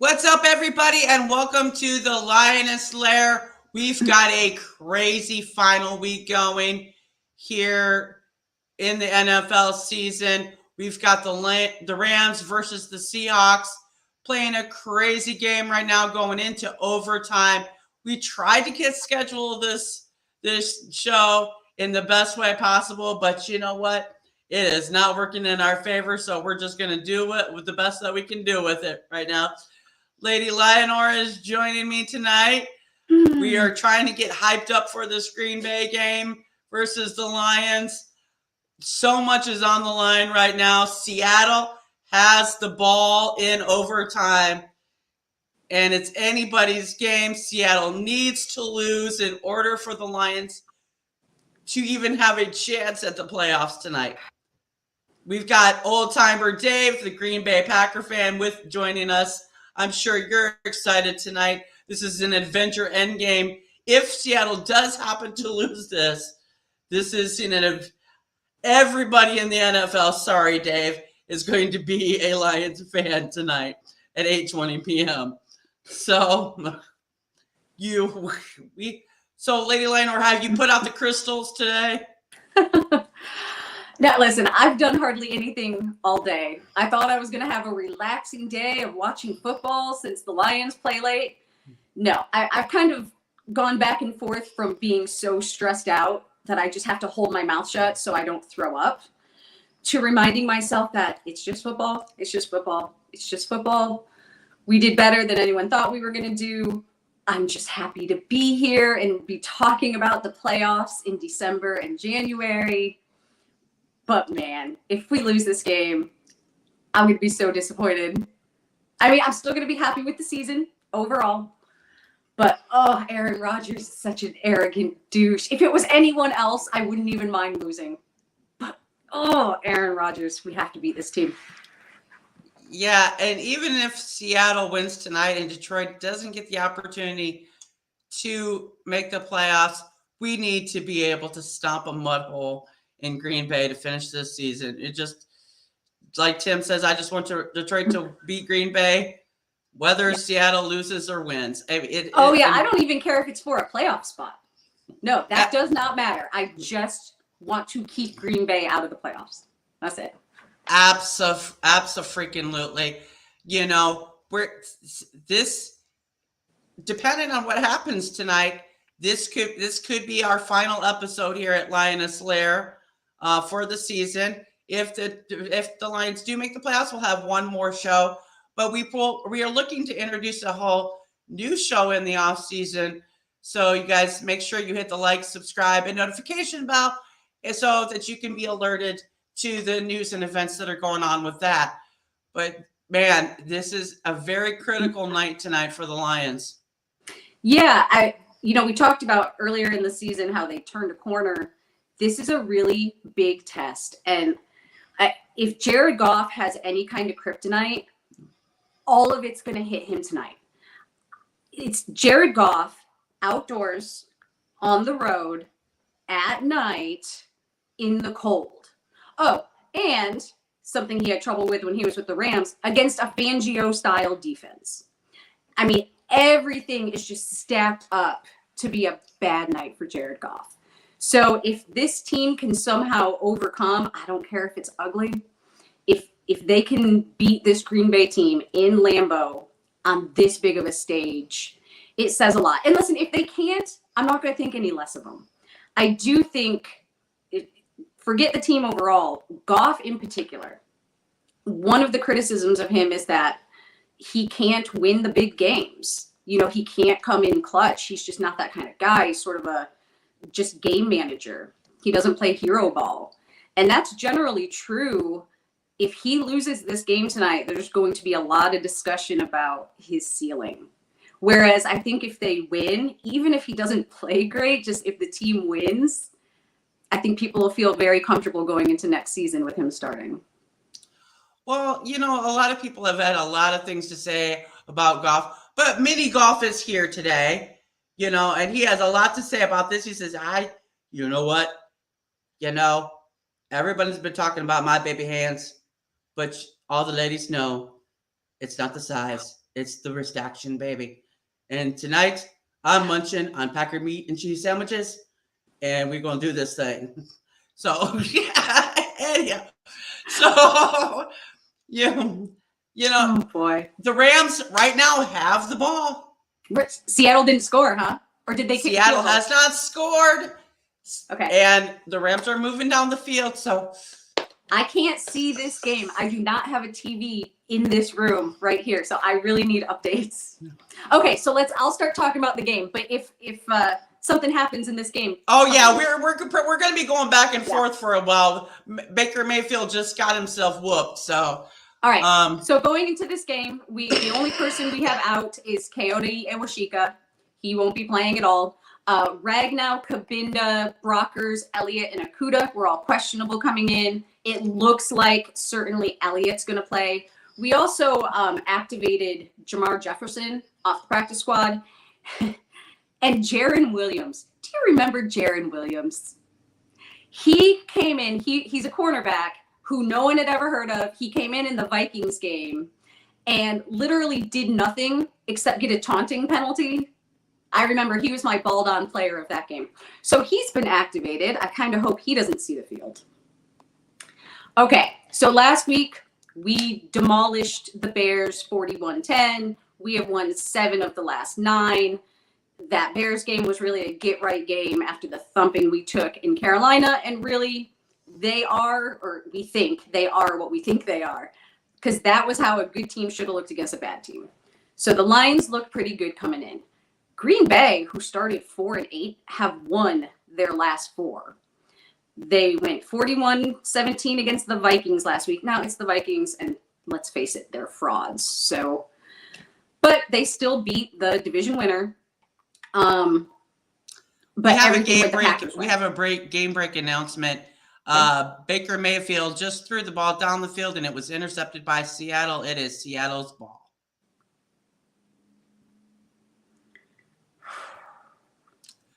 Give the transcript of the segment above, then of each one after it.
What's up, everybody, and welcome to the Lioness Lair. We've got a crazy final week going here in the NFL season. We've got the Rams versus the Seahawks playing a crazy game right now going into overtime. We tried to get scheduled this show in the best way possible, but you know what? It is not working in our favor, so we're just going to do it with the best that we can do with it right now. Lady Lioness is joining me tonight. We are trying to get hyped up for this Green Bay game versus the Lions. So much is on the line right now. Seattle has the ball in overtime, and it's anybody's game. Seattle needs to lose in order for the Lions to even have a chance at the playoffs tonight. We've got old-timer Dave, the Green Bay Packer fan, with joining us. I'm sure you're excited tonight. This is an adventure endgame. If Seattle does happen to lose this is everybody in the NFL, sorry, Dave, is going to be a Lions fan tonight at 8:20 p.m. So, Lady Lioness, have you put out the crystals today? Now, listen, I've done hardly anything all day. I thought I was going to have a relaxing day of watching football since the Lions play late. No, I've kind of gone back and forth from being so stressed out that I just have to hold my mouth shut so I don't throw up, to reminding myself that it's just football, it's just football, it's just football. We did better than anyone thought we were going to do. I'm just happy to be here and be talking about the playoffs in December and January. But man, if we lose this game, I'm going to be so disappointed. I mean, I'm still going to be happy with the season overall. But, Aaron Rodgers is such an arrogant douche. If it was anyone else, I wouldn't even mind losing. But, Aaron Rodgers, we have to beat this team. Yeah, and even if Seattle wins tonight and Detroit doesn't get the opportunity to make the playoffs, we need to be able to stomp a mud hole in Green Bay to finish this season. It just, like Tim says, I just want Detroit to beat Green Bay, whether Seattle loses or wins. I don't even care if it's for a playoff spot. No, that does not matter. I just want to keep Green Bay out of the playoffs. That's it. Abso-freaking-lutely. You know, depending on what happens tonight, this could be our final episode here at Lioness Lair for the season. If the Lions do make the playoffs, we'll have one more show. But we are looking to introduce a whole new show in the off season. So you guys make sure you hit the like, subscribe, and notification bell so that you can be alerted to the news and events that are going on with that. But man, this is a very critical night tonight for the Lions. Yeah, we talked about earlier in the season how they turned a corner. This is a really big test. And if Jared Goff has any kind of kryptonite, all of it's going to hit him tonight. It's Jared Goff outdoors on the road at night in the cold. Oh, and something he had trouble with when he was with the Rams, against a Fangio-style defense. I mean, everything is just stacked up to be a bad night for Jared Goff. So if this team can somehow overcome, I don't care if it's ugly, if they can beat this Green Bay team in Lambeau on this big of a stage, it says a lot. And listen, if they can't, I'm not going to think any less of them. I do think, forget the team overall, Goff in particular, one of the criticisms of him is that he can't win the big games. You know, he can't come in clutch. He's just not that kind of guy. He's sort of a just game manager. He doesn't play hero ball. And that's generally true. If he loses this game tonight, there's going to be a lot of discussion about his ceiling. Whereas I think if they win, even if he doesn't play great, just if the team wins, I think people will feel very comfortable going into next season with him starting. Well, you know, a lot of people have had a lot of things to say about Goff, but Mini Golf is here today, you know, and he has a lot to say about this. He says, you know what? You know, everybody's been talking about my baby hands, but all the ladies know it's not the size, It's the wrist action, baby. And tonight, I'm munching on Packer meat and cheese sandwiches, and we're going to do this thing. So, yeah. So, you, Oh boy. the Rams right now have the ball. Seattle didn't score, huh? Or did they kick Seattle field goal? has not scored. Okay. And the Rams are moving down the field, so I can't see this game. I do not have a TV in this room right here, so I really need updates. Okay, so I'll start talking about the game. But if something happens in this game, oh yeah, we're going to be going back and forth for a while. Baker Mayfield just got himself whooped, so. All right. So going into this game, the only person we have out is Coyote Iwashika. He won't be playing at all. Ragnow, Kabinda, Brockers, Elliott, and Akuda were all questionable coming in. It looks like certainly Elliott's going to play. We also activated Jamar Jefferson off the practice squad. And Jaron Williams. Do you remember Jaron Williams? He came in. He's a cornerback who no one had ever heard of. He came in the Vikings game and literally did nothing except get a taunting penalty. I remember he was my balled-on player of that game. So he's been activated. I kind of hope he doesn't see the field. Okay, so last week we demolished the Bears 41-10. We have won 7 of the last 9. That Bears game was really a get-right game after the thumping we took in Carolina, and really they are, or we think they are what we think they are, because that was how a good team should have looked against a bad team. So the Lions look pretty good coming in. Green Bay, who started 4-8, have won their last 4. They went 41-17 against the Vikings last week. Now it's the Vikings, and let's face it, they're frauds. So, but they still beat the division winner. But we have a game break. We have a game break announcement. Baker Mayfield just threw the ball down the field, and it was intercepted by Seattle. It is Seattle's ball.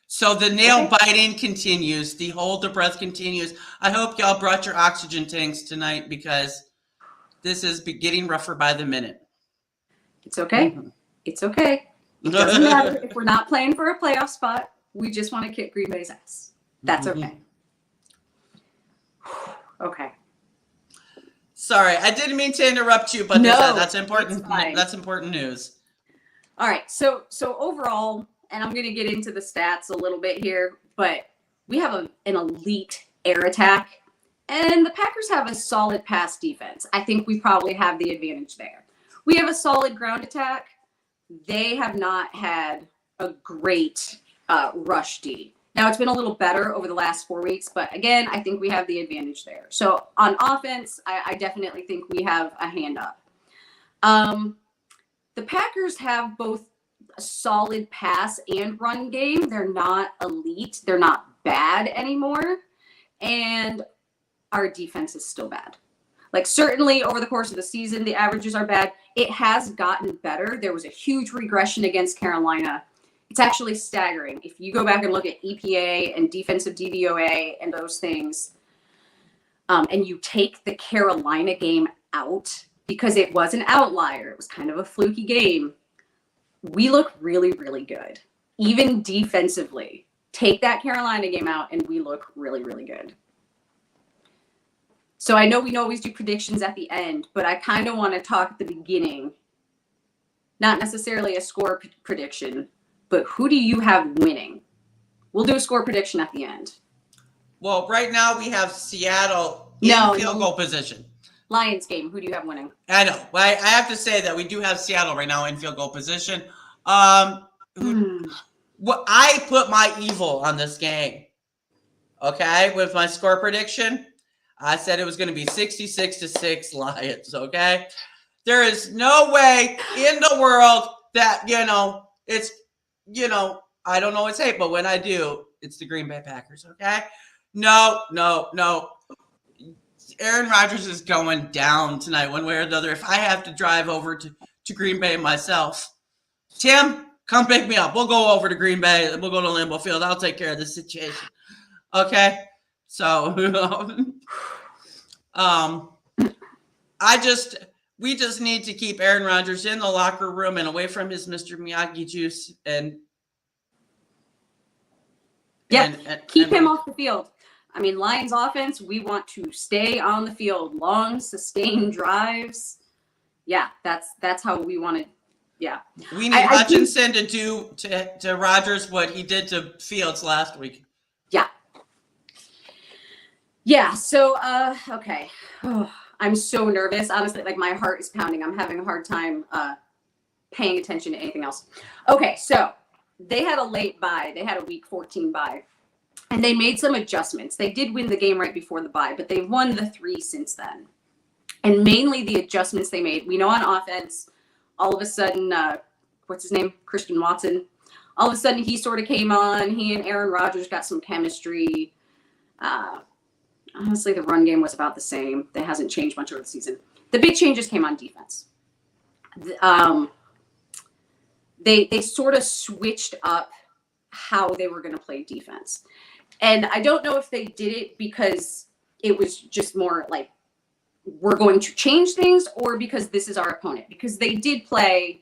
So the nail biting continues. The hold the breath continues. I hope y'all brought your oxygen tanks tonight because this is getting rougher by the minute. It's okay. Mm-hmm. It's okay. It doesn't matter if we're not playing for a playoff spot. We just want to kick Green Bay's ass. That's okay. Okay. Sorry, I didn't mean to interrupt you, but that's important. That's important news. All right. So overall, and I'm going to get into the stats a little bit here, but we have an elite air attack, and the Packers have a solid pass defense. I think we probably have the advantage there. We have a solid ground attack. They have not had a great rush D. Now, it's been a little better over the last 4 weeks, but again, I think we have the advantage there. So on offense, I definitely think we have a hand up. The Packers have both a solid pass and run game. They're not elite. They're not bad anymore. And our defense is still bad. Like, certainly over the course of the season, the averages are bad. It has gotten better. There was a huge regression against Carolina. It's actually staggering. If you go back and look at EPA and defensive DVOA and those things, and you take the Carolina game out because it was an outlier, it was kind of a fluky game, we look really, really good. Even defensively. Take that Carolina game out and we look really, really good. So I know we always do predictions at the end, but I kind of want to talk at the beginning. Not necessarily a score prediction, but who do you have winning? We'll do a score prediction at the end. Well, right now we have Seattle in field goal position. Lions game, who do you have winning? I know. I have to say that we do have Seattle right now in field goal position. I put my evil on this game. Okay, with my score prediction, I said it was going to be 66-6 Lions. Okay, there is no way in the world that it's I don't always hate, but when I do, it's the Green Bay Packers. Okay, no. Aaron Rodgers is going down tonight, one way or the other. If I have to drive over to Green Bay myself, Tim, come pick me up. We'll go over to Green Bay. We'll go to Lambeau Field. I'll take care of this situation. Okay? So, we we just need to keep Aaron Rodgers in the locker room and away from his Mr. Miyagi juice and keep him off the field. I mean, Lions offense, we want to stay on the field, long, sustained drives. Yeah, that's how we want to. Yeah, we need Hutchinson to do to Rodgers what he did to Fields last week. Yeah. So, okay. Oh, I'm so nervous. Honestly, like my heart is pounding. I'm having a hard time paying attention to anything else. Okay, so they had a late bye. They had a week 14 bye. And they made some adjustments. They did win the game right before the bye, but they've won the 3 since then. And mainly the adjustments they made. We know on offense, all of a sudden, what's his name? Christian Watson. All of a sudden, he sort of came on. He and Aaron Rodgers got some chemistry. Honestly, the run game was about the same. That hasn't changed much over the season. The big changes came on defense. They sort of switched up how they were going to play defense. And I don't know if they did it because it was just more like, we're going to change things, or because this is our opponent. Because they did play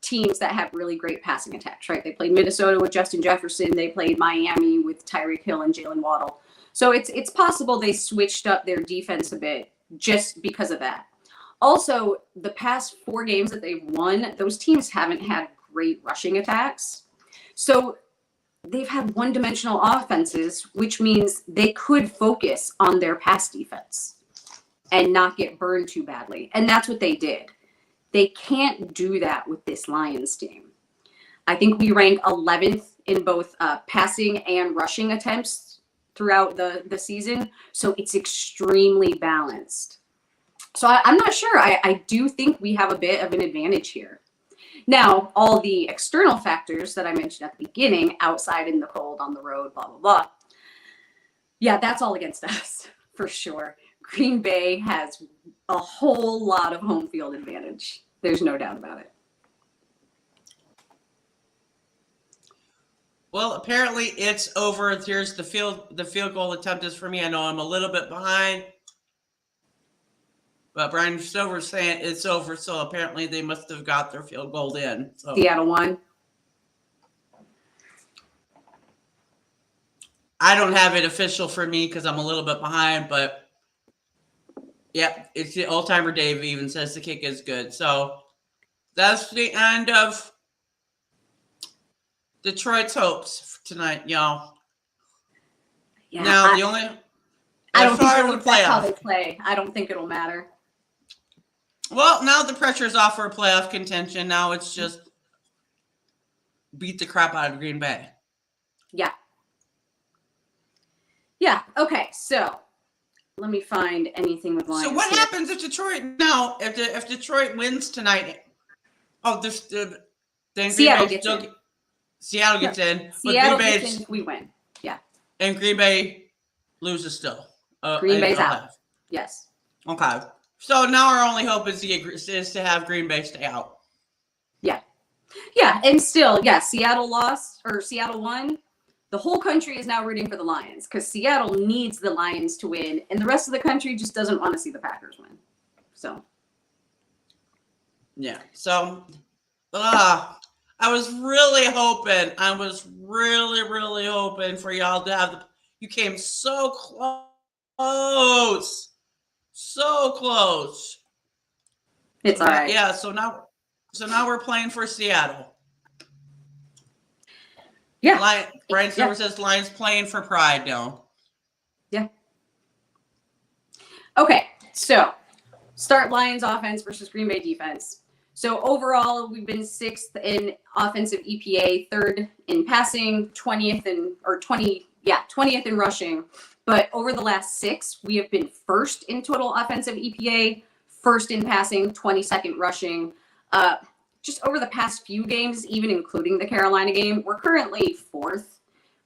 teams that have really great passing attacks, right? They played Minnesota with Justin Jefferson. They played Miami with Tyreek Hill and Jalen Waddle. So it's possible they switched up their defense a bit just because of that. Also, the past 4 games that they've won, those teams haven't had great rushing attacks. So they've had one-dimensional offenses, which means they could focus on their pass defense and not get burned too badly. And that's what they did. They can't do that with this Lions team. I think we rank 11th in both passing and rushing attempts throughout the season. So it's extremely balanced. So I'm not sure. I do think we have a bit of an advantage here. Now, all the external factors that I mentioned at the beginning, outside in the cold, on the road, blah, blah, blah. Yeah, that's all against us for sure. Green Bay has a whole lot of home field advantage. There's no doubt about it. Well, apparently it's over. Here's the field goal attempt is for me. I know I'm a little bit behind, but Brian Stover's saying it's over. So apparently they must have got their field goal in. So. Seattle won. I don't have it official for me because I'm a little bit behind, but yeah, it's the old timer Dave even says the kick is good. So that's the end of Detroit's hopes tonight, y'all. Yeah, now the only I don't think that's how they play. I don't think it'll matter. Well, now the pressure's off for playoff contention. Now it's just beat the crap out of Green Bay. Yeah. Yeah. Okay. So let me find anything with Lions. So what here. happens if Detroit now? If Detroit wins tonight? Oh, then Seattle gets in. Seattle gets in. Seattle gets in. We win. Yeah. And Green Bay loses still. Green Bay's out. Yes. Okay. So now our only hope is to have Green Bay stay out. Yeah. Yeah, and still, yeah, Seattle lost or Seattle won. The whole country is now rooting for the Lions because Seattle needs the Lions to win, and the rest of the country just doesn't want to see the Packers win. So. Yeah. So, I was really hoping. I was really hoping for y'all to have you came so close. So close. It's all right. Yeah, so now we're playing for Seattle. Yeah. Brian Silver says Lions playing for pride now. Yeah. Okay, so start Lions offense versus Green Bay defense. So overall, we've been 6th in offensive EPA, 3rd in passing, 20th in rushing. But over the last 6, we have been 1st in total offensive EPA, 1st in passing, 22nd rushing. Just over the past few games, even including the Carolina game, we're currently 4th,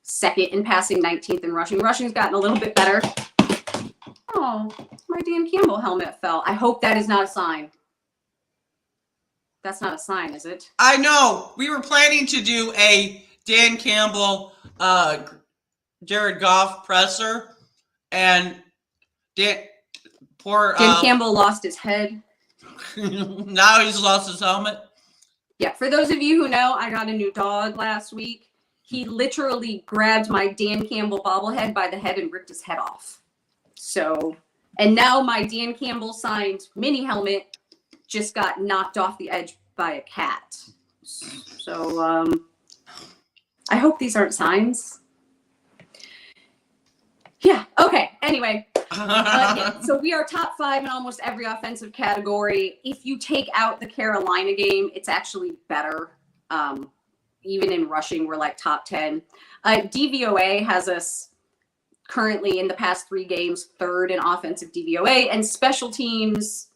2nd in passing, 19th in rushing. Rushing's gotten a little bit better. Oh, my Dan Campbell helmet fell. I hope that is not a sign. That's not a sign, is it? I know. We were planning to do a Dan Campbell, Jared Goff presser, and Dan Campbell lost his head. Now he's lost his helmet. Yeah, for those of you who know, I got a new dog last week. He literally grabbed my Dan Campbell bobblehead by the head and ripped his head off. So, and now my Dan Campbell signed mini helmet just got knocked off the edge by a cat. So, I hope these aren't signs. Yeah, okay, anyway. Yeah, so we are top 5 in almost every offensive category. If you take out the Carolina game, it's actually better. Even in rushing, we're like top 10. DVOA has us currently in the past 3 games, 3rd in offensive DVOA, and special teams,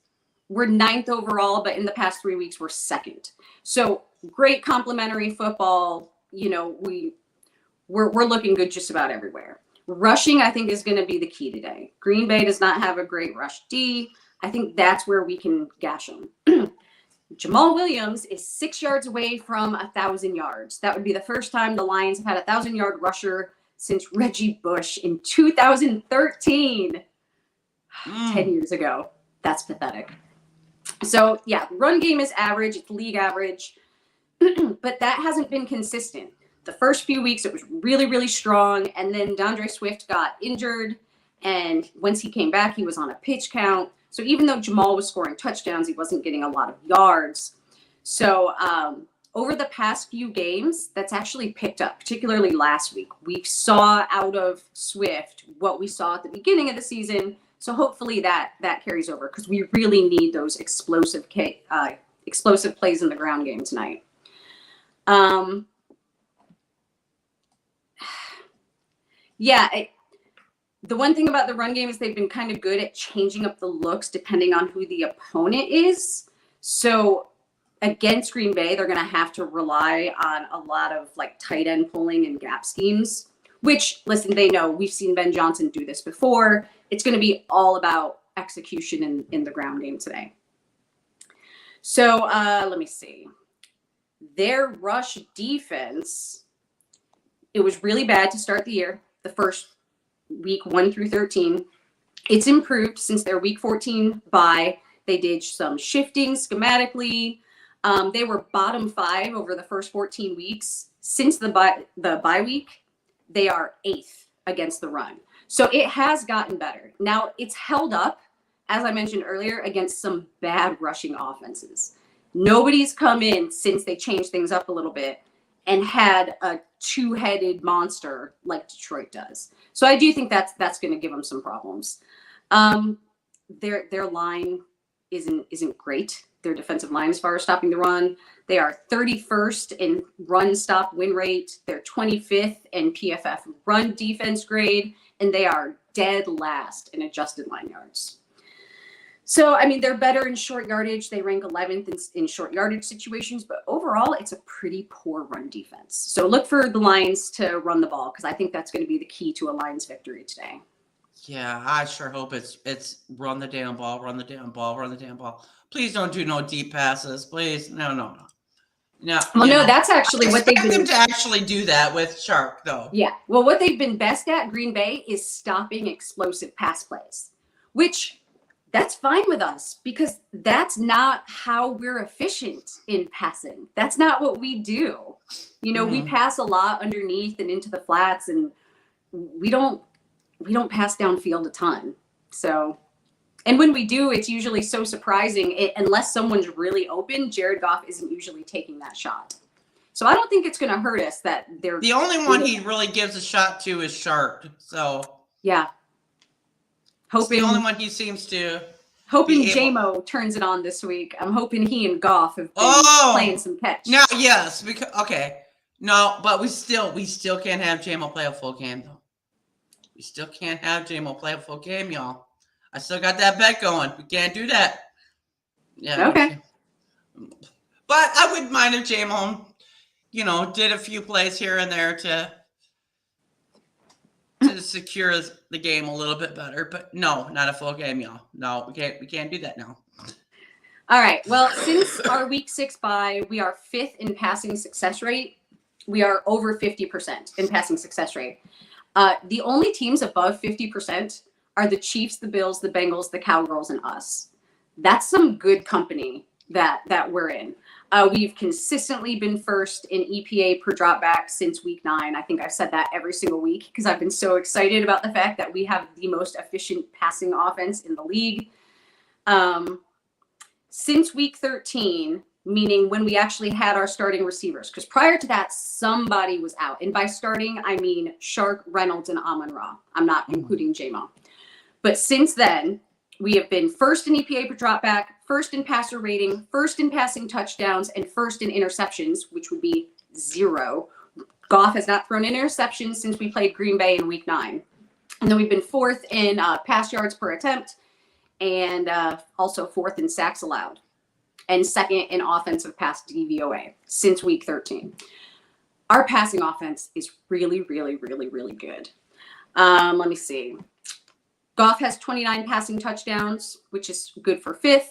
we're 9th overall, but in the past 3 weeks, we're 2nd. So great complementary football. You know, we're looking good just about everywhere. Rushing, I think, is going to be the key today. Green Bay does not have a great rush D. I think that's where we can gash them. Jamal Williams is 6 yards away from 1,000 yards. That would be the first time the Lions have had a 1,000-yard rusher since Reggie Bush in 2013. 10 years ago. That's pathetic. So, yeah, run game is average. It's league average. But that hasn't been consistent. The first few weeks, it was really, really strong. And then DeAndre Swift got injured. And once he came back, he was on a pitch count. So even though Jamal was scoring touchdowns, he wasn't getting a lot of yards. So over the past few games, that's actually picked up, particularly last week. We saw out of Swift what we saw at the beginning of the season. So hopefully that carries over because we really need those explosive plays in the ground game tonight. Yeah, the one thing about the run game is they've been kind of good at changing up the looks depending on who the opponent is. So against Green Bay, they're going to have to rely on a lot of like tight end pulling and gap schemes, which, listen, they know. We've seen Ben Johnson do this before. It's going to be all about execution in the ground game today. So let me see. Their rush defense, it was really bad to start the year. The first week 1 through 13. It's improved since their week 14 bye. They did some shifting schematically. They were bottom 5 over the first 14 weeks. Since the bye week, they are 8th against the run. So it has gotten better. Now it's held up, as I mentioned earlier, against some bad rushing offenses. Nobody's come in since they changed things up a little bit and had a 2-headed monster like Detroit does. So I do think that's going to give them some problems. Their line isn't great. Their defensive line as far as stopping the run. They are 31st in run stop win rate. They're 25th in PFF run defense grade, and they are dead last in adjusted line yards. So, I mean, they're better in short yardage. They rank 11th in short yardage situations, but overall, it's a pretty poor run defense. So look for the Lions to run the ball because I think that's going to be the key to a Lions victory today. Yeah, I sure hope it's run the damn ball, run the damn ball, run the damn ball. Please don't do no deep passes, please. No. No. Well, no, that's actually what they've been. Them to actually do that with Shark, though. Yeah. Well, what they've been best at, Green Bay, is stopping explosive pass plays, which that's fine with us because that's not how we're efficient in passing. That's not what we do. You know, we pass a lot underneath and into the flats, and we don't pass downfield a ton. So, and when we do, it's usually so surprising. Unless someone's really open, Jared Goff isn't usually taking that shot. So I don't think it's going to hurt us that they're the only one he really gives a shot to is Shark. So yeah, hoping it's the only one he seems to. Hoping J-Mo turns it on this week. I'm hoping he and Goff have been playing some catch. Now, yes, because no, but we still can't have J-Mo play a full game though. We still can't have J-Mo play a full game, y'all. I still got that bet going. We can't do that. Yeah. Okay. But I wouldn't mind if J-Mo, did a few plays here and there to secure the game a little bit better. But no, not a full game, y'all. No, we can't do that now. All right. Well, since our week 6 bye, we are 5th in passing success rate. We are over 50% in passing success rate. The only teams above 50% are the Chiefs, the Bills, the Bengals, the Cowgirls, and us. That's some good company that we're in. We've consistently been first in EPA per dropback since week 9. I think I've said that every single week because I've been so excited about the fact that we have the most efficient passing offense in the league. Since week 13, meaning when we actually had our starting receivers, because prior to that, somebody was out. And by starting, I mean Shark, Reynolds, and Amon-Ra. I'm not including J-Mo. But since then, we have been first in EPA per dropback, first in passer rating, first in passing touchdowns, and first in interceptions, which would be 0. Goff has not thrown interceptions since we played Green Bay in week 9. And then we've been 4th in pass yards per attempt and also 4th in sacks allowed and 2nd in offensive pass DVOA since week 13. Our passing offense is really, really, really, really good. Let me see. Goff has 29 passing touchdowns, which is good for 5th.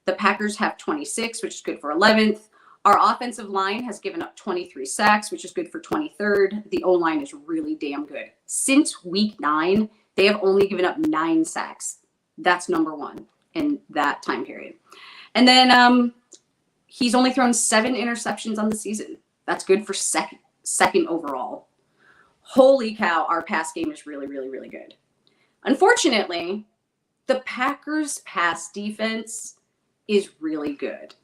The Packers have 26, which is good for 11th. Our offensive line has given up 23 sacks, which is good for 23rd. The O-line is really damn good. Since week 9, they have only given up 9 sacks. That's number 1 in that time period. And then he's only thrown 7 interceptions on the season. That's good for second overall. Holy cow, our pass game is really, really, really good. Unfortunately, the Packers' pass defense is really good.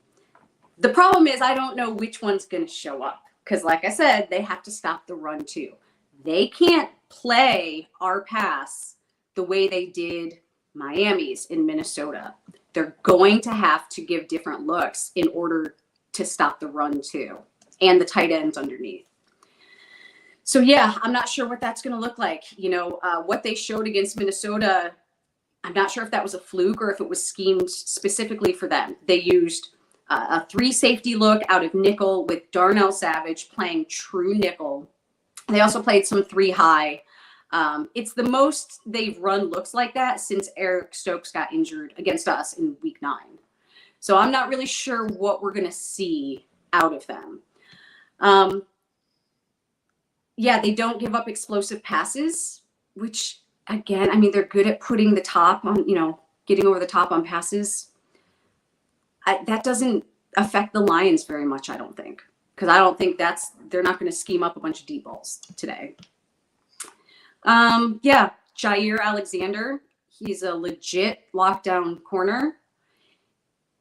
The problem is I don't know which one's going to show up because, like I said, they have to stop the run too. They can't play our pass the way they did Miami's in Minnesota. They're going to have to give different looks in order to stop the run too, and the tight ends underneath. So yeah, I'm not sure what that's going to look like. What they showed against Minnesota, I'm not sure if that was a fluke or if it was schemed specifically for them. They used a 3 safety look out of nickel with Darnell Savage playing true nickel. They also played some 3 high. It's the most they've run looks like that since Eric Stokes got injured against us in week 9. So I'm not really sure what we're going to see out of them. Yeah, they don't give up explosive passes, which, again, I mean, they're good at putting the top on, getting over the top on passes. That doesn't affect the Lions very much, I don't think, because I don't think they're not going to scheme up a bunch of deep balls today. Yeah, Jair Alexander, he's a legit lockdown corner.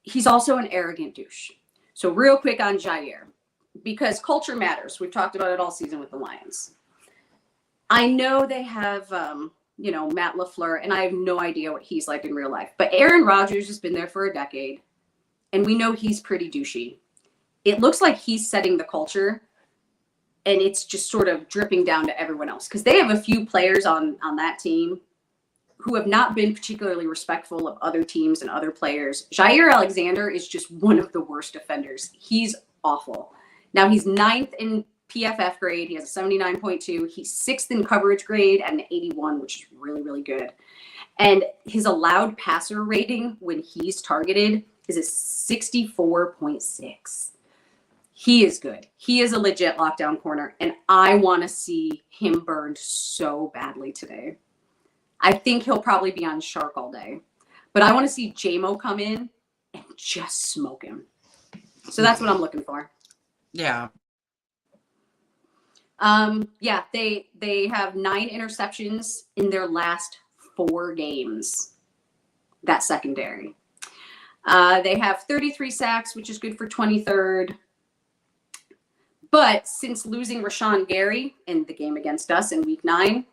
He's also an arrogant douche. So real quick on Jair, because culture matters. We've talked about it all season with the Lions. I know they have, Matt LaFleur, and I have no idea what he's like in real life. But Aaron Rodgers has been there for a decade, and we know he's pretty douchey. It looks like he's setting the culture, and it's just sort of dripping down to everyone else. Because they have a few players on that team who have not been particularly respectful of other teams and other players. Jair Alexander is just one of the worst offenders. He's awful. Now, he's 9th in PFF grade. He has a 79.2. He's 6th in coverage grade at an 81, which is really, really good. And his allowed passer rating when he's targeted is a 64.6. He is good. He is a legit lockdown corner, and I want to see him burned so badly today. I think he'll probably be on Shark all day. But I want to see J-Mo come in and just smoke him. So that's what I'm looking for. Yeah. Yeah, they have 9 interceptions in their last 4 games. That secondary. They have 33 sacks, which is good for 23rd. But since losing Rashawn Gary in the game against us in week 9,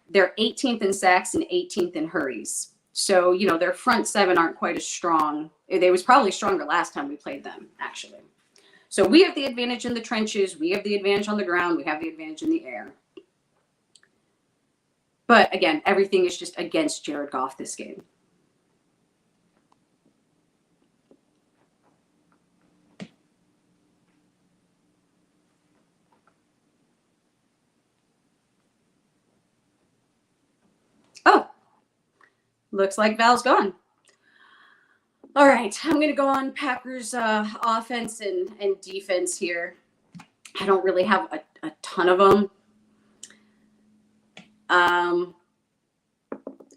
they're 18th in sacks and 18th in hurries. So, their front 7 aren't quite as strong. They was probably stronger last time we played them, actually. So we have the advantage in the trenches. We have the advantage on the ground. We have the advantage in the air. But again, everything is just against Jared Goff this game. Oh, looks like Val's gone. All right, I'm going to go on Packers offense and defense here. I don't really have a ton of them.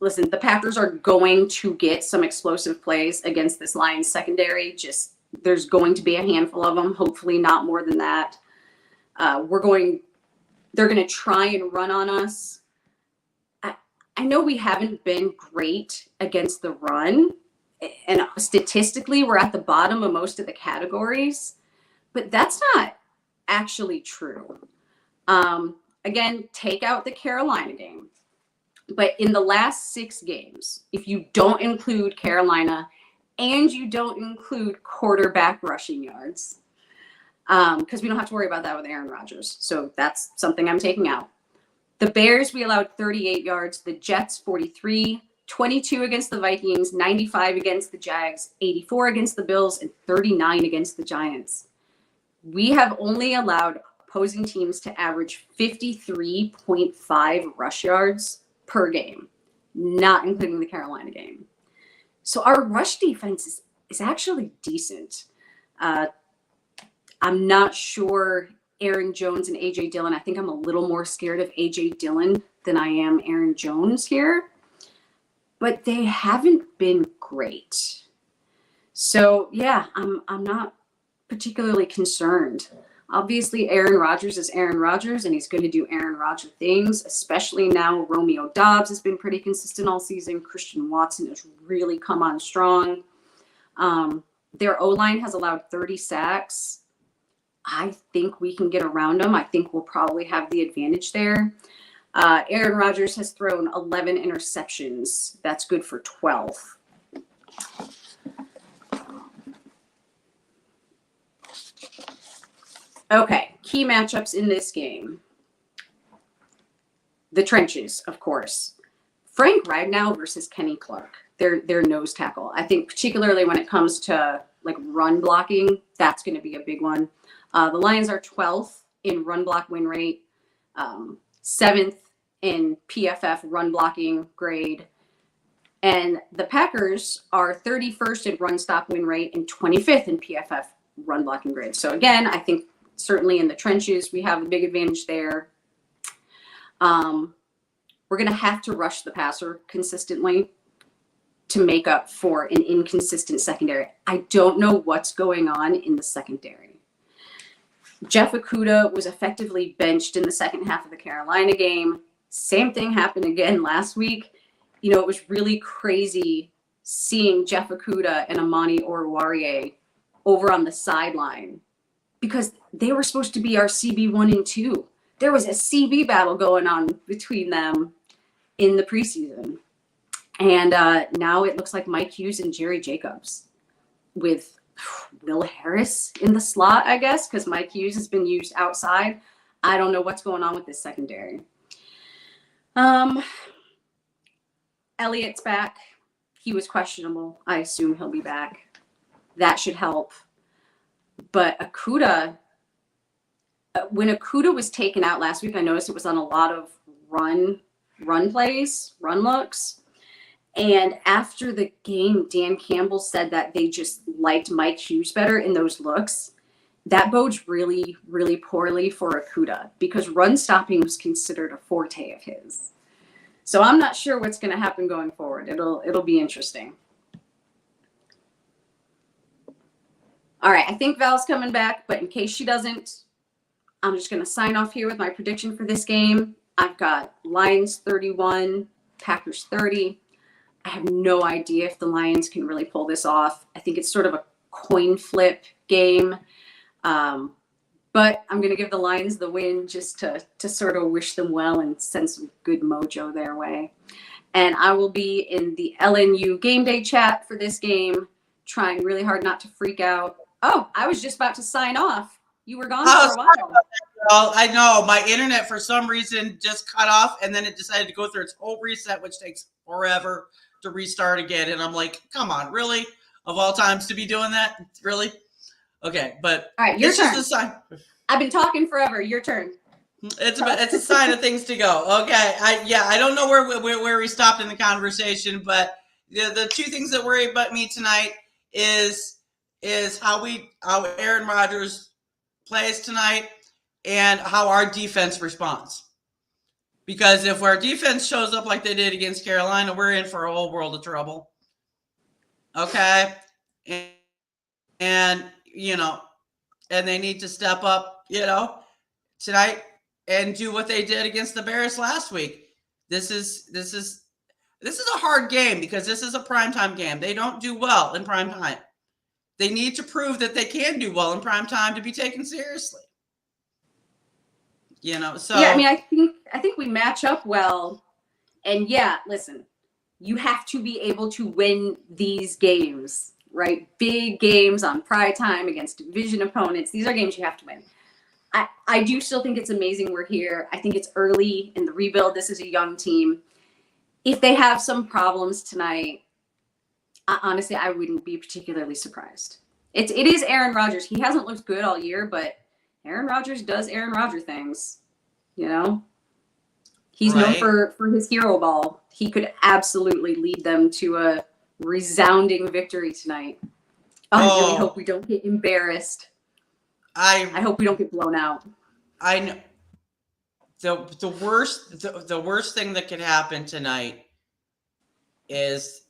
listen, the Packers are going to get some explosive plays against this Lions secondary. Just there's going to be a handful of them, hopefully not more than that. They're going to try and run on us. I know we haven't been great against the run, and statistically, we're at the bottom of most of the categories, but that's not actually true. Again, take out the Carolina game. But in the last 6 games, if you don't include Carolina and you don't include quarterback rushing yards, because we don't have to worry about that with Aaron Rodgers. So that's something I'm taking out. The Bears, we allowed 38 yards. The Jets, 43, 22 against the Vikings, 95 against the Jags, 84 against the Bills, and 39 against the Giants. We have only allowed opposing teams to average 53.5 rush yards per game, not including the Carolina game. So our rush defense is actually decent. I'm not sure Aaron Jones and A.J. Dillon. I think I'm a little more scared of A.J. Dillon than I am Aaron Jones here. But they haven't been great. So, yeah, I'm not particularly concerned. Obviously, Aaron Rodgers is Aaron Rodgers, and he's going to do Aaron Rodgers things, especially now Romeo Doubs has been pretty consistent all season. Christian Watson has really come on strong. Their O-line has allowed 30 sacks. I think we can get around them. I think we'll probably have the advantage there. Aaron Rodgers has thrown 11 interceptions. That's good for 12. Okay, key matchups in this game. The trenches, of course. Frank Ragnow versus Kenny Clark. Their nose tackle. I think particularly when it comes to like run blocking, that's going to be a big one. The Lions are 12th in run block win rate, 7th in PFF run blocking grade. And the Packers are 31st in run stop win rate and 25th in PFF run blocking grade. So again, I think certainly in the trenches, we have a big advantage there. We're going to have to rush the passer consistently to make up for an inconsistent secondary. I don't know what's going on in the secondary. Jeff Okudah was effectively benched in the second half of the Carolina game. Same thing happened again last week. You know, it was really crazy seeing Jeff Okudah and Amani Oruwariye over on the sideline because they were supposed to be our CB1 and 2. There was a CB battle going on between them in the preseason. And now it looks like Mike Hughes and Jerry Jacobs with Will Harris in the slot, I guess, because Mike Hughes has been used outside. I don't know what's going on with this secondary. Elliott's back. He was questionable. I assume he'll be back. That should help. But Okudah, when Okudah was taken out last week, I noticed it was on a lot of run plays, run looks. And after the game, Dan Campbell said that they just liked Mike Hughes better in those looks. That bodes really, really poorly for Okudah because run stopping was considered a forte of his. So I'm not sure what's going to happen going forward. It'll be interesting. All right, I think Val's coming back, but in case she doesn't, I'm just going to sign off here with my prediction for this game. I've got Lions 31, Packers 30. I have no idea if the Lions can really pull this off. I think it's sort of a coin flip game. But I'm going to give the Lions the win just to sort of wish them well and send some good mojo their way. And I will be in the LNU game day chat for this game, trying really hard not to freak out. Oh, I was just about to sign off. You were gone for a while. Well, I know my internet for some reason just cut off and then it decided to go through its whole reset, which takes forever to restart again. And I'm like, come on, really? Of all times to be doing that? Really? Okay, but all right, your turn. Just a sign. I've been talking forever. Your turn. It's a sign of things to go. Okay, I don't know where we stopped in the conversation, but the two things that worry about me tonight is how Aaron Rodgers plays tonight and how our defense responds. Because if our defense shows up like they did against Carolina, we're in for a whole world of trouble. Okay? And and they need to step up, tonight and do what they did against the Bears last week. This is a hard game because this is a primetime game. They don't do well in prime time. They need to prove that they can do well in prime time to be taken seriously. So yeah, I mean, I think we match up well. And yeah, listen, you have to be able to win these games, right? Big games on prime time against division opponents. These are games you have to win. I do still think it's amazing we're here. I think it's early in the rebuild. This is a young team. If they have some problems tonight, honestly, I wouldn't be particularly surprised. It is Aaron Rodgers. He hasn't looked good all year, but Aaron Rodgers does Aaron Rodgers things. He's known for his hero ball. He could absolutely lead them to a resounding victory tonight. I really hope we don't get embarrassed. I hope we don't get blown out. I know the worst thing that could happen tonight is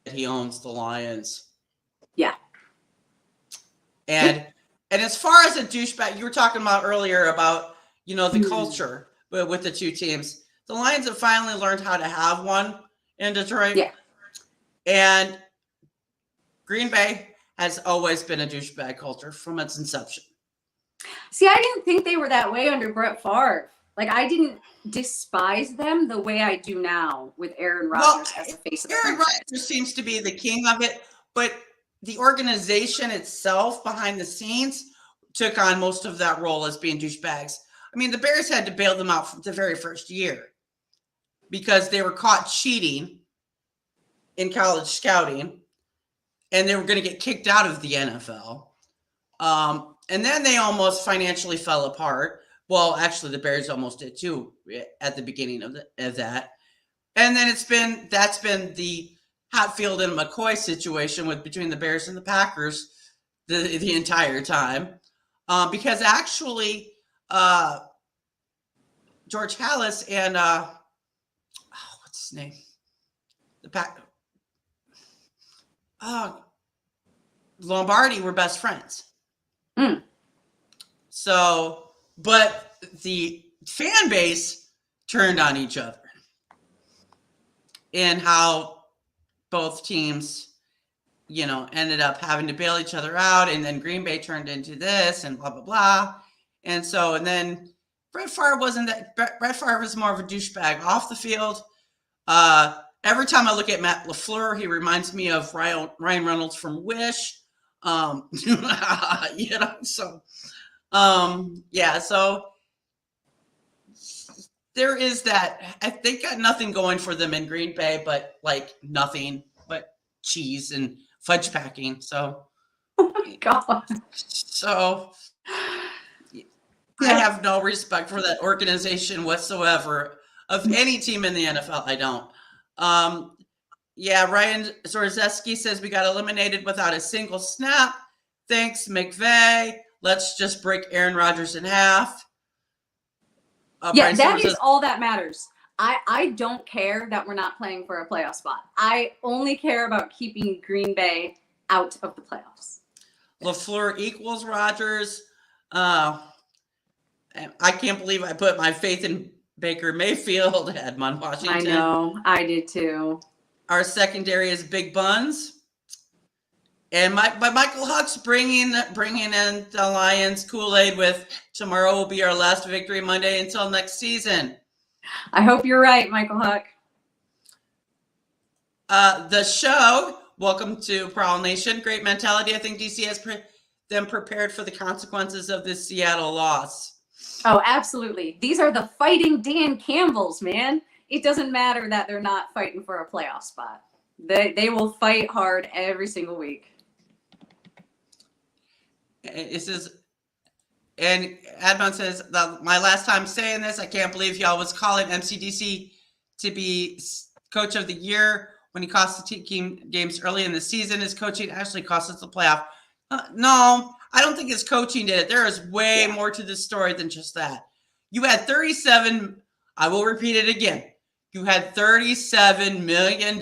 he owns the Lions. Yeah. And as far as a douchebag, you were talking about earlier about, the culture with the two teams. The Lions have finally learned how to have one in Detroit. Yeah. And Green Bay has always been a douchebag culture from its inception. See, I didn't think they were that way under Brett Favre. Like, I didn't despise them the way I do now with Aaron Rodgers as the face of the franchise. Aaron Rodgers seems to be the king of it, but the organization itself behind the scenes took on most of that role as being douchebags. I mean, the Bears had to bail them out from the very first year because they were caught cheating in college scouting and they were going to get kicked out of the NFL. And then they almost financially fell apart. Well, actually, the Bears almost did too at the beginning of that. And then that's been the Hatfield and McCoy situation between the Bears and the Packers the entire time. Because actually, George Halas and what's his name? Lombardi were best friends. So, but the fan base turned on each other and how both teams, ended up having to bail each other out. And then Green Bay turned into this and blah, blah, blah. And then Brett Favre Brett Favre was more of a douchebag off the field. Every time I look at Matt LaFleur, he reminds me of Ryan Reynolds from Wish. So there is that. They got nothing going for them in Green Bay, but nothing but cheese and fudge packing. So, oh my God. So I have no respect for that organization whatsoever of any team in the NFL. I don't. Ryan Zorzeski says we got eliminated without a single snap. Thanks, McVay. Let's just break Aaron Rodgers in half. That is all that matters. I don't care that we're not playing for a playoff spot. I only care about keeping Green Bay out of the playoffs. LaFleur equals Rodgers. I can't believe I put my faith in Baker Mayfield, Edmond Washington. I know, I did too. Our secondary is Big Buns. And Michael Huck's bringing in the Lions Kool-Aid with tomorrow will be our last victory Monday until next season. I hope you're right, Michael Huck. The show, welcome to Prowl Nation. Great mentality. I think DC has them prepared for the consequences of this Seattle loss. Oh, absolutely. These are the fighting Dan Campbells, man. It doesn't matter that they're not fighting for a playoff spot. They will fight hard every single week. And Admon says, my last time saying this, I can't believe y'all was calling MCDC to be coach of the year when he cost the team games early in the season. His coaching actually cost us the playoff. No, I don't think his coaching did it. There is way more to this story than just that. You had 37, I will repeat it again. You had $37 million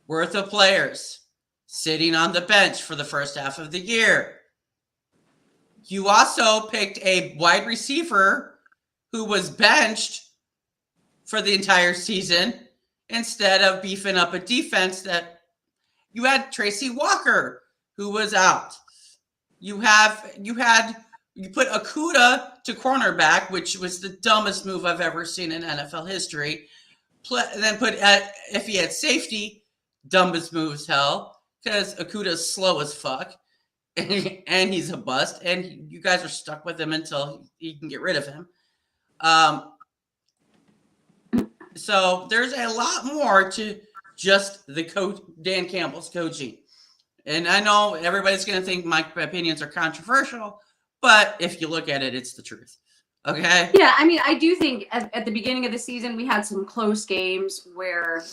worth of players sitting on the bench for the first half of the year. You also picked a wide receiver who was benched for the entire season instead of beefing up a defense that you had Tracy Walker who was out. You put Okudah to cornerback, which was the dumbest move I've ever seen in NFL history. Then put if he had safety, dumbest move as hell, because Okudah's slow as fuck and he's a bust, and you guys are stuck with him until you can get rid of him. So there's a lot more to just the coach, Dan Campbell's coaching. And I know everybody's going to think my opinions are controversial, but if you look at it, it's the truth. Okay? Yeah, I mean, I do think at the beginning of the season, we had some close games where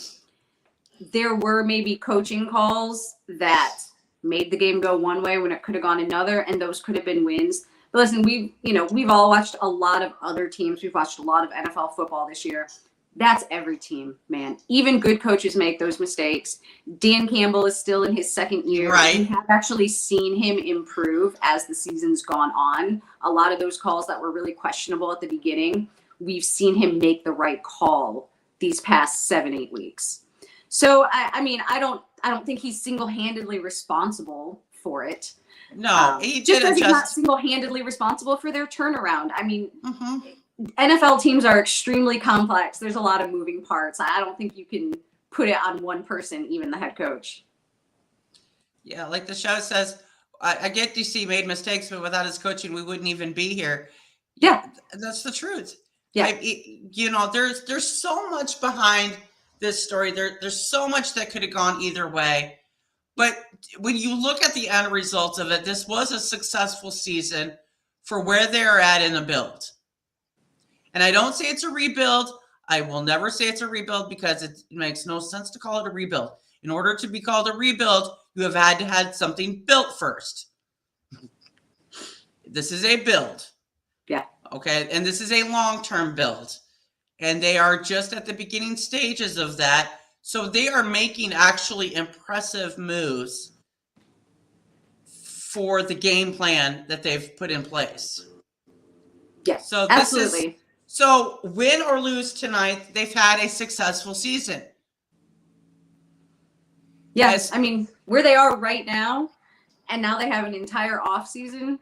there were maybe coaching calls that made the game go one way when it could have gone another, and those could have been wins. But listen, we've all watched a lot of other teams. We've watched a lot of NFL football this year. That's every team, man. Even good coaches make those mistakes. Dan Campbell is still in his second year. Right. We have actually seen him improve as the season's gone on. A lot of those calls that were really questionable at the beginning, we've seen him make the right call these past 7-8 weeks. So, I mean, I don't think he's single-handedly responsible for it. No, he just did as he's not adjust. single-handedly responsible for their turnaround. I mean, NFL teams are extremely complex. There's a lot of moving parts. I don't think you can put it on one person, even the head coach. Yeah, like the show says, I get DC made mistakes, but without his coaching, we wouldn't even be here. Yeah. That's the truth. Yeah. There's so much behind this story. There's so much that could have gone either way. But when you look at the end results of it, this was a successful season for where they're at in the build. And I don't say it's a rebuild. I will never say it's a rebuild because it makes no sense to call it a rebuild. In order to be called a rebuild, you have had to have something built first. This is a build. Yeah. Okay. And this is a long-term build. And they are just at the beginning stages of that. So they are making actually impressive moves for the game plan that they've put in place. Yeah, so absolutely. So win or lose tonight, they've had a successful season. Yes, I mean, where they are right now, and now they have an entire off season.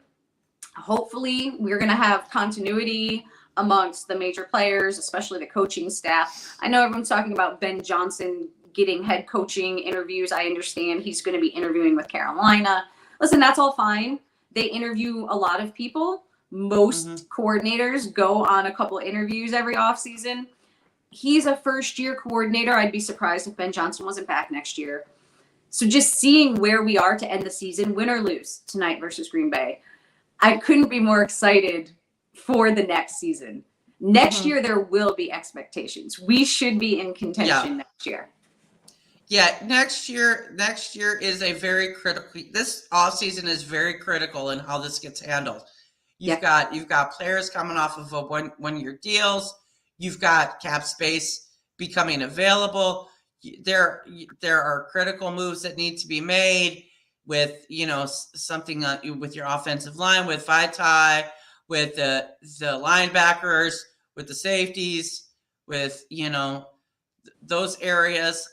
Hopefully, we're going to have continuity amongst the major players, especially the coaching staff. I know everyone's talking about Ben Johnson getting head coaching interviews. I understand he's going to be interviewing with Carolina. Listen, that's all fine. They interview a lot of people. Most coordinators go on a couple interviews every offseason. He's a first-year coordinator. I'd be surprised if Ben Johnson wasn't back next year. So just seeing where we are to end the season, win or lose tonight versus Green Bay, I couldn't be more excited for the next season. Next year, there will be expectations. We should be in contention next year. Yeah, next year is a very critical. This offseason is very critical in how this gets handled. You've got players coming off of a one-year deals. You've got cap space becoming available. There are critical moves that need to be made with something with your offensive line, with Vaitai, with the linebackers, with the safeties, with those areas.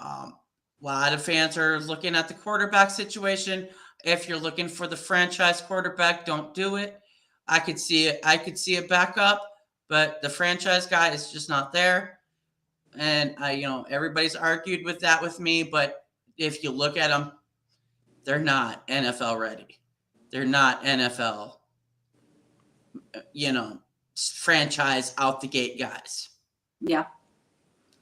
A lot of fans are looking at the quarterback situation. If you're looking for the franchise quarterback, don't do it. I could see it back up, but the franchise guy is just not there. And everybody's argued with that with me, but if you look at them, they're not NFL ready. They're not NFL, franchise out the gate guys. Yeah.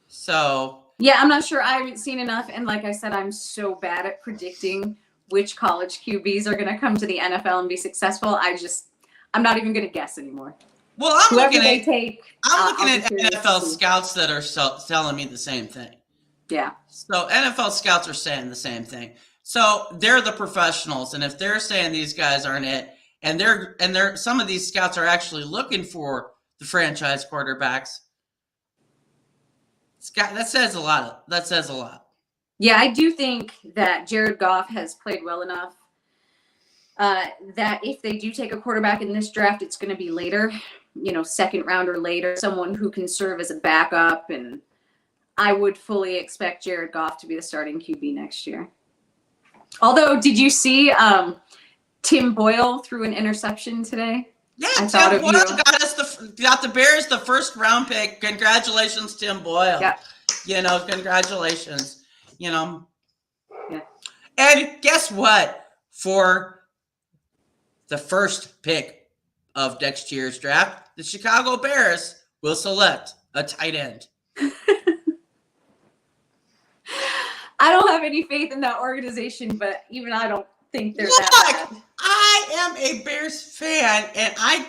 So. Yeah, I'm not sure. I haven't seen enough. And like I said, I'm so bad at predicting which college QBs are going to come to the NFL and be successful. I'm not even going to guess anymore. Well, I'm looking at curious NFL scouts that are telling me the same thing. Yeah. So NFL scouts are saying the same thing. So they're the professionals, and if they're saying these guys aren't it, and they're some of these scouts are actually looking for the franchise quarterbacks, Scott, that says a lot. That says a lot. Yeah, I do think that Jared Goff has played well enough that if they do take a quarterback in this draft, it's going to be later, second round or later, someone who can serve as a backup. And I would fully expect Jared Goff to be the starting QB next year. Although, did you see Tim Boyle threw an interception today? Yeah, Tim Boyle got the Bears the first round pick. Congratulations, Tim Boyle. Yeah. Congratulations. Yeah. And guess what? For the first pick of next year's draft, the Chicago Bears will select a tight end. I don't have any faith in that organization, but even I don't think they're that bad. I am a Bears fan, and I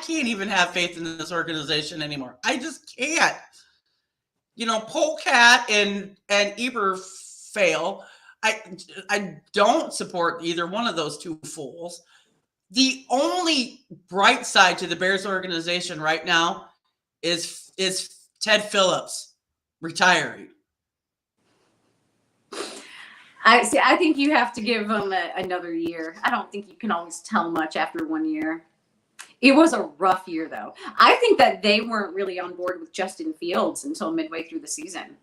can't even have faith in this organization anymore. I just can't. Polecat and Eberfail, I don't support either one of those two fools. The only bright side to the Bears organization right now is Ted Phillips retiring. I think you have to give them another year. I don't think you can always tell much after 1 year. It was a rough year, though. I think that they weren't really on board with Justin Fields until midway through the season.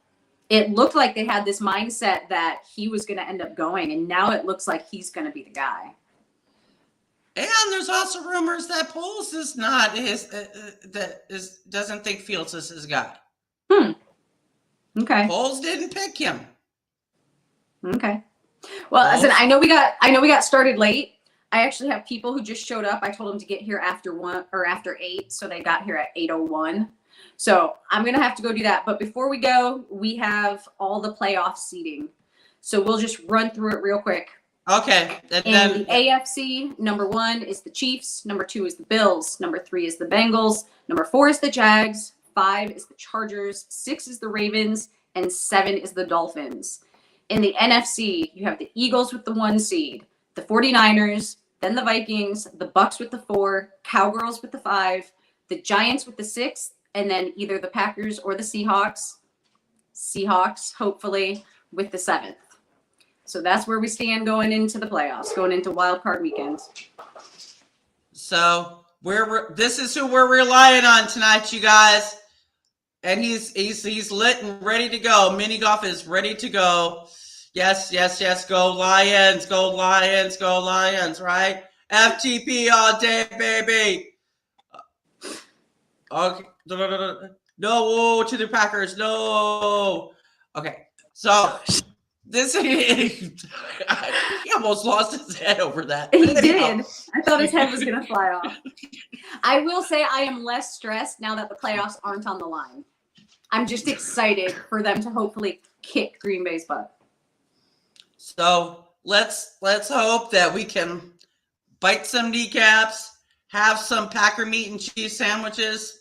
It looked like they had this mindset that he was going to end up going, and now it looks like he's going to be the guy. And there's also rumors that Poles is not doesn't think Fields is his guy. Okay. Poles didn't pick him. Okay. Well, listen, I know we got started late. I actually have people who just showed up. I told them to get here after 8, so they got here at 8:01. So I'm gonna have to go do that. But before we go, we have all the playoff seeding. So we'll just run through it real quick. Okay. In the AFC, number 1 is the Chiefs, number 2 is the Bills, number 3 is the Bengals, number 4 is the Jags, 5 is the Chargers, 6 is the Ravens, and 7 is the Dolphins. In the NFC, you have the Eagles with the 1 seed, the 49ers, then the Vikings, the Bucks with the 4, Cowgirls with the 5, the Giants with the 6, and then either the Packers or the Seahawks, hopefully, with the 7th. So that's where we stand going into the playoffs, going into wild card weekend. So this is who we're relying on tonight, you guys. And he's lit and ready to go. Mini golf is ready to go. Yes. Go Lions, go Lions, go Lions, right? FTP all day, baby. Okay. No to the Packers. No. Okay. So he almost lost his head over that. He did. I thought his head was going to fly off. I will say I am less stressed now that the playoffs aren't on the line. I'm just excited for them to hopefully kick Green Bay's butt. So let's hope that we can bite some kneecaps, have some Packer meat and cheese sandwiches,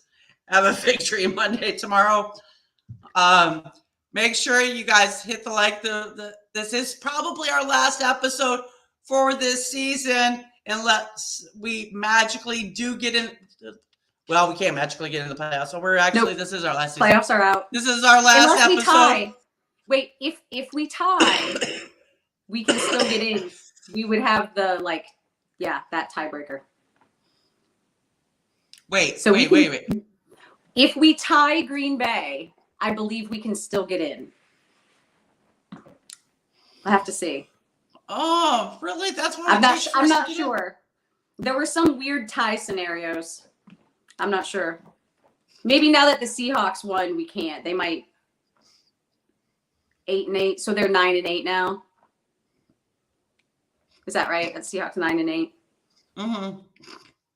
have a victory Monday tomorrow. Make sure you guys hit the like. This is probably our last episode for this season, unless we magically do get in. Well, we can't magically get in the playoffs, so we're actually This is our last season. Playoffs are out. This is our last episode. We tie. Wait, if we tie, we can still get in. We would have that tiebreaker. Wait. If we tie Green Bay, I believe we can still get in. I'll have to see. Oh, really? That's what I'm not sure. There were some weird tie scenarios. I'm not sure. Maybe now that the Seahawks won, we can't. They might 8-8, so they're 9-8 now. Is that right? That's Seahawks 9-8. Mm-hmm.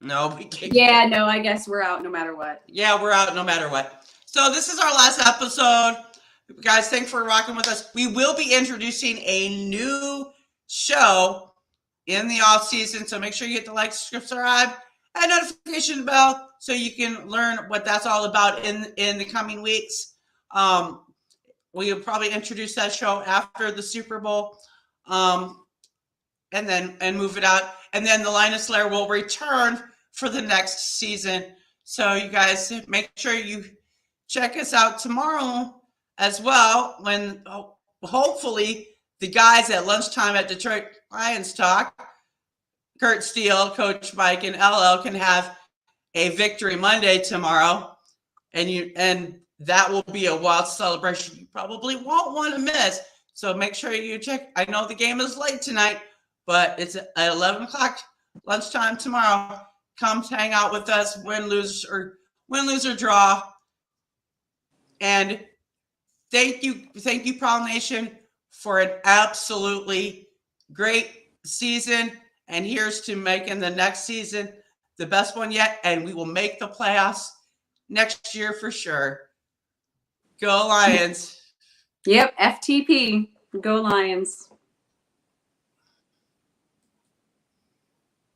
No, we can't. Yeah, no, I guess we're out no matter what. Yeah, we're out no matter what. So this is our last episode. Guys, thanks for rocking with us. We will be introducing a new show in the off season, so make sure you hit the like, subscribe, and notification bell so you can learn what that's all about in the coming weeks. We'll probably introduce that show after the Super Bowl. and move it out. And then the Lioness Lair will return for the next season. So you guys make sure you check us out tomorrow as well, when hopefully the guys at lunchtime at Detroit Lions Talk, Kurt Steele, Coach Mike, and LL can have a Victory Monday tomorrow, and that will be a wild celebration you probably won't want to miss. So make sure you check. I know the game is late tonight, but it's at 11 o'clock lunchtime tomorrow. Come hang out with us, win, lose, or draw. And thank you, Prowl Nation, for an absolutely great season. And here's to making the next season the best one yet. And we will make the playoffs next year for sure. Go Lions. Yep, FTP. Go Lions.